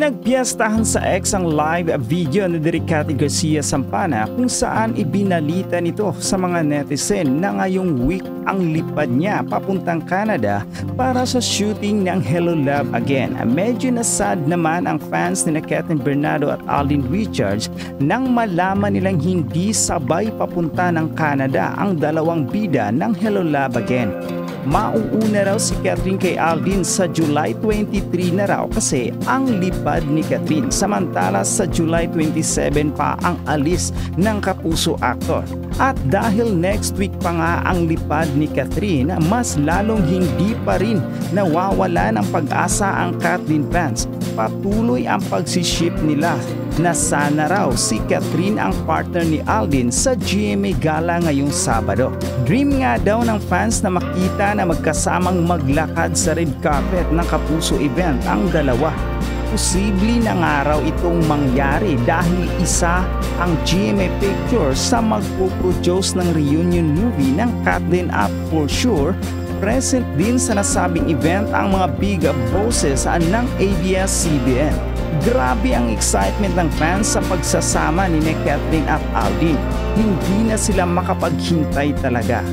Pinagpiyastahan sa X ang live video ni Cathy Garcia Sampana kung saan ibinalita nito sa mga netizen na ngayong week ang lipad niya papuntang Canada para sa shooting ng Hello Love Again. Medyo nasad naman ang fans ni Catherine Bernardo at Alden Richards nang malaman nilang hindi sabay papunta ng Canada ang dalawang bida ng Hello Love Again. Mauuna raw si Catherine kay Alden sa July 23 na raw kasi ang lipad ni Catherine, samantala sa July 27 pa ang alis ng Kapuso actor. At dahil next week pa nga ang lipad ni Catherine, mas lalong hindi pa rin nawawala ng pag-asa ang Kathleen fans. Patuloy ang pagsiship nila na sana raw si Catherine ang partner ni Alden sa GMA Gala ngayong Sabado. Dream nga daw ng fans na makita na magkasamang maglakad sa red carpet ng Kapuso event ang dalawa. Posible na nga raw itong mangyari dahil isa ang GMA Pictures sa magpo-produce ng reunion movie ng Kathleen at for sure present din sa nasabing event ang mga big bosses ng ABS-CBN. Grabe ang excitement ng fans sa pagsasama ni Catherine at Alden. Hindi na sila makapaghintay talaga.